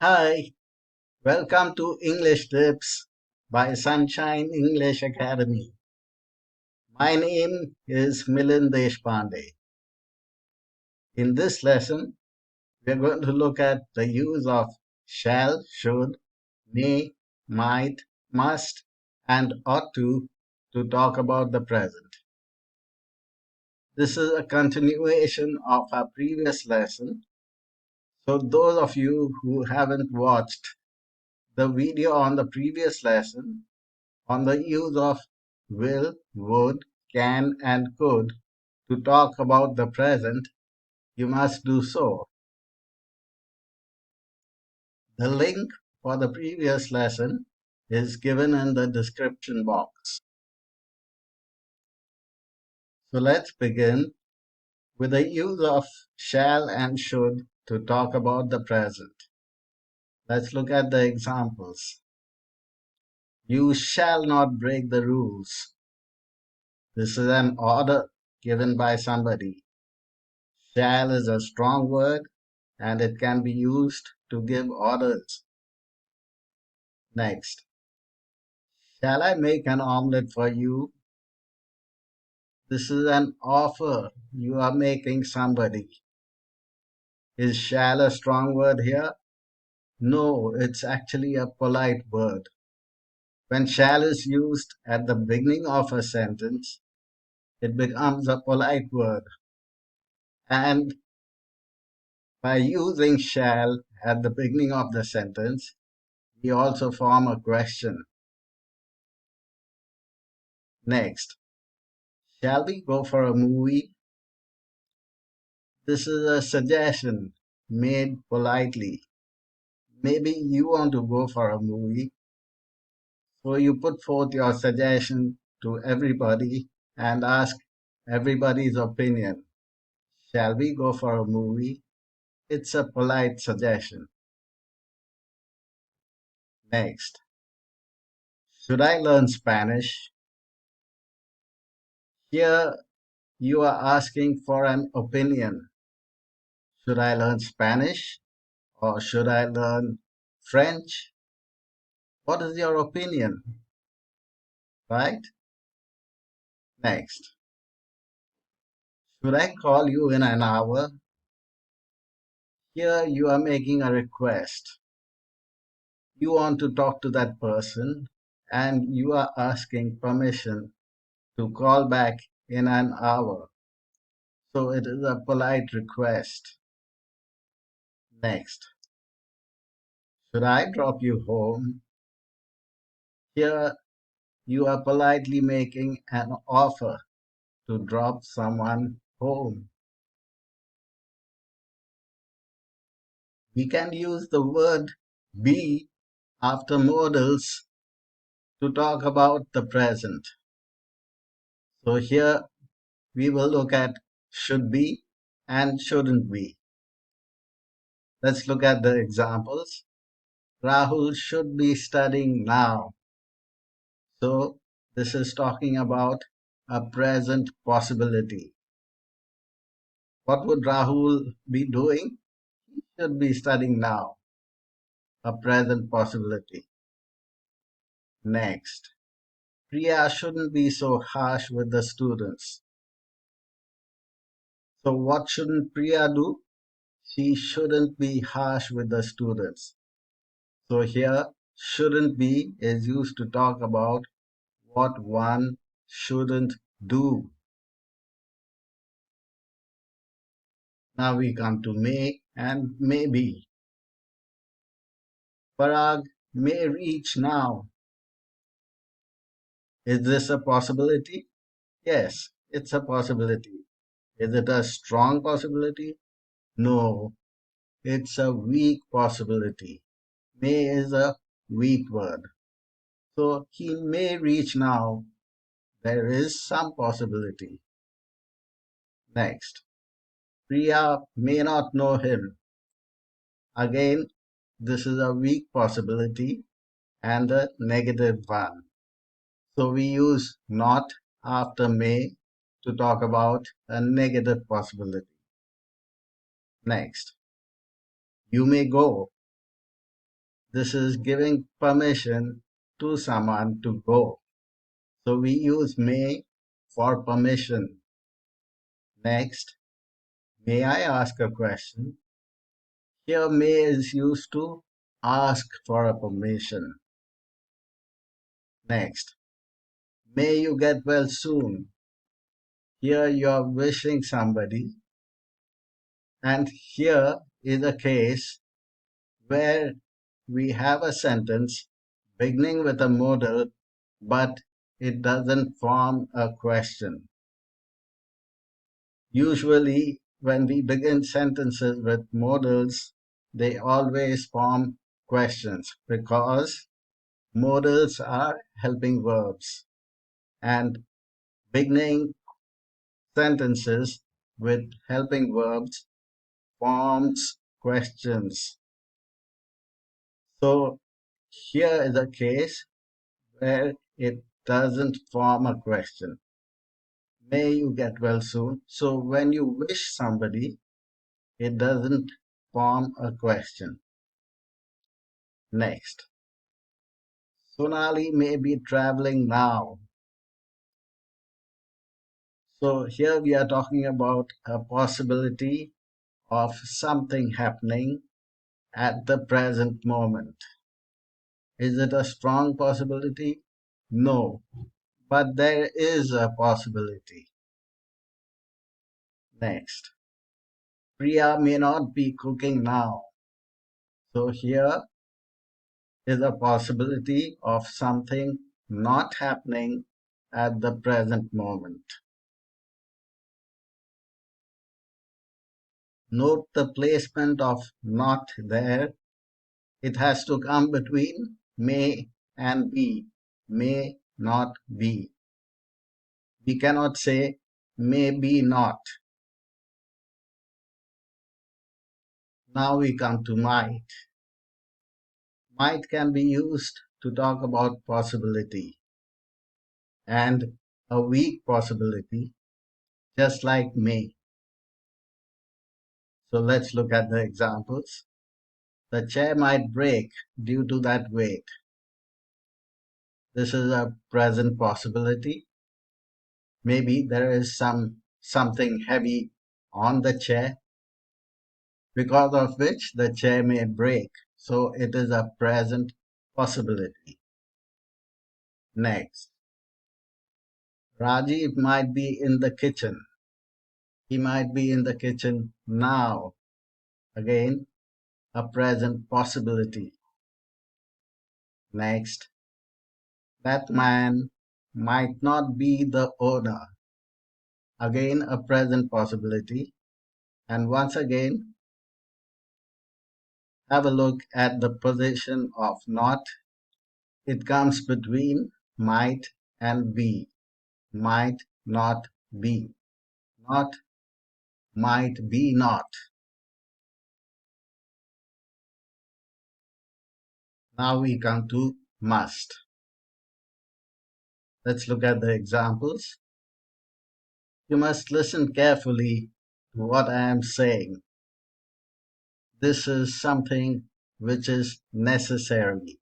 Hi, welcome to English Tips by Sunshine English Academy. My name is Milind Deshpande. In this lesson, we are going to look at the use of shall, should, may, might, must, and ought to talk about the present. This is a continuation of our previous lesson. So those of you who haven't watched the video on the previous lesson, on the use of will, would, can, and could to talk about the present, you must do so. The link for the previous lesson is given in the description box. So let's begin with the use of shall and should to talk about the present. Let's look at the examples. You shall not break the rules. This is an order given by somebody. Shall is a strong word and it can be used to give orders. Next, shall I make an omelette for you? This is an offer you are making somebody. Is shall a strong word here? No, it's actually a polite word. When shall is used at the beginning of a sentence, it becomes a polite word. And by using shall at the beginning of the sentence, we also form a question. Next, shall we go for a movie? This is a suggestion made politely. Maybe you want to go for a movie, so you put forth your suggestion to everybody and ask everybody's opinion. Shall we go for a movie? It's a polite suggestion. Next, should I learn Spanish? Here you are asking for an opinion. Should I learn Spanish or should I learn French? What is your opinion? Right? Next, should I call you in an hour? Here you are making a request. You want to talk to that person and you are asking permission to call back in an hour. So it is a polite request. Next, should I drop you home? Here you are politely making an offer to drop someone home. We can use the word be after modals to talk about the present. So here we will look at should be and shouldn't be. Let's look at the examples. Rahul should be studying now. So this is talking about a present possibility. What would Rahul be doing? He should be studying now. A present possibility. Next, Priya shouldn't be so harsh with the students. So what shouldn't Priya do? She shouldn't be harsh with the students. So here, shouldn't be is used to talk about what one shouldn't do. Now we come to may and maybe. Parag may reach now. Is this a possibility? Yes, it's a possibility. Is it a strong possibility? No, it's a weak possibility. May is a weak word. So he may reach now. There is some possibility. Next, Priya may not know him. Again, this is a weak possibility and a negative one. So we use not after may to talk about a negative possibility. Next, you may go. This is giving permission to someone to go. So we use may for permission. Next, may I ask a question? Here may is used to ask for a permission. Next, may you get well soon. Here you are wishing somebody, and here is a case where we have a sentence beginning with a modal, but it doesn't form a question. Usually, when we begin sentences with modals, they always form questions because modals are helping verbs, and beginning sentences with helping verbs forms questions. So here is a case where it doesn't form a question. May you get well soon. So when you wish somebody, it doesn't form a question. Next, Sonali may be traveling now. So here we are talking about a possibility of something happening at the present moment. Is it a strong possibility? No, but there is a possibility. Next, Priya may not be cooking now. So here is a possibility of something not happening at the present moment. Note the placement of not there. It has to come between may and be. May not be. We cannot say may be not. Now we come to might. Might can be used to talk about possibility and a weak possibility, just like may. So let's look at the examples. The chair might break due to that weight. This is a present possibility. Maybe there is something heavy on the chair because of which the chair may break. So it is a present possibility. Next, Rajiv might be in the kitchen. He might be in the kitchen now. Again, a present possibility. Next, that man might not be the owner. Again, a present possibility. And once again, have a look at the position of not. It comes between might and be. Might not be. Not might be not. Now we come to must. Let's look at the examples. You must listen carefully to what I am saying. This is something which is necessary.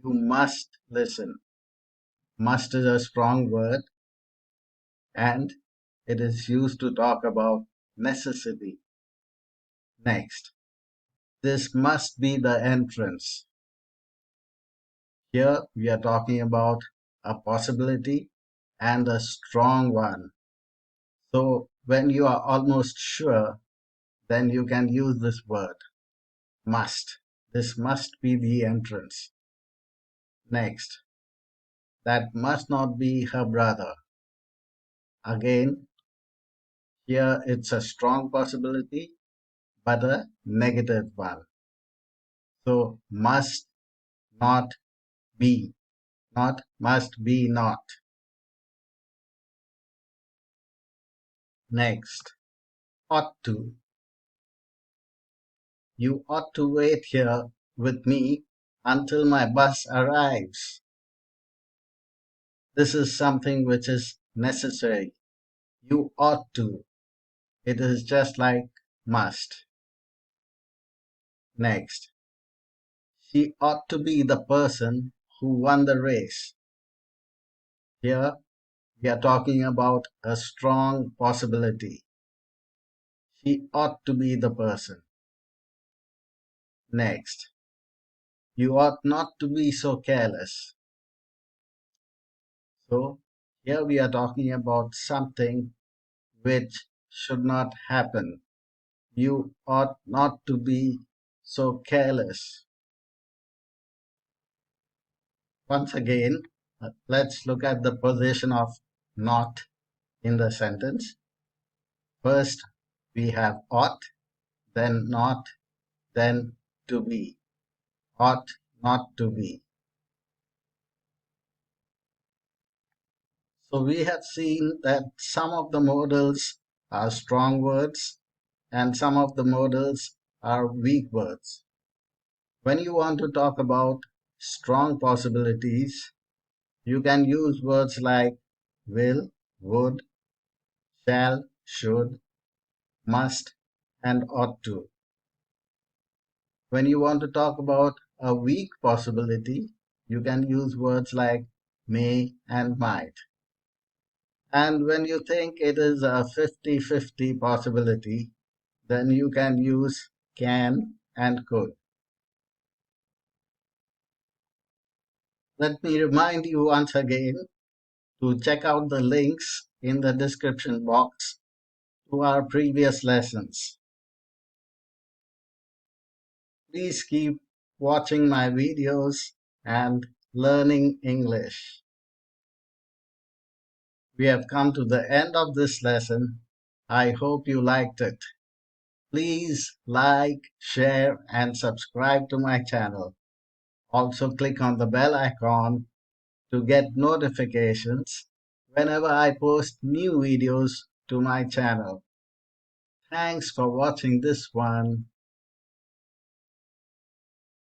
You must listen. Must is a strong word and it is used to talk about necessity. Next, this must be the entrance. Here we are talking about a possibility and a strong one. So when you are almost sure, then you can use this word, must. This must be the entrance. Next, that must not be her brother. Again, here it's a strong possibility, but a negative one. So must not be, not must be not. Next, ought to. You ought to wait here with me until my bus arrives. This is something which is necessary. You ought to. It is just like must. Next, She ought to be the person who won the race. Here we are talking about a strong possibility. She ought to be the person. Next, you ought not to be so careless. So, here we are talking about something which should not happen. You ought not to be so careless. Once again, let's look at the position of not in the sentence. First, we have ought, then not, then to be. Ought not to be. So we have seen that some of the modals are strong words and some of the modals are weak words. When you want to talk about strong possibilities, you can use words like will, would, shall, should, must, and ought to. When you want to talk about a weak possibility, you can use words like may and might. And when you think it is a 50-50 possibility, then you can use can and could. Let me remind you once again to check out the links in the description box to our previous lessons. Please keep watching my videos and learning English. We have come to the end of this lesson. I hope you liked it. Please like, share, and subscribe to my channel. Also click on the bell icon to get notifications whenever I post new videos to my channel. Thanks for watching this one.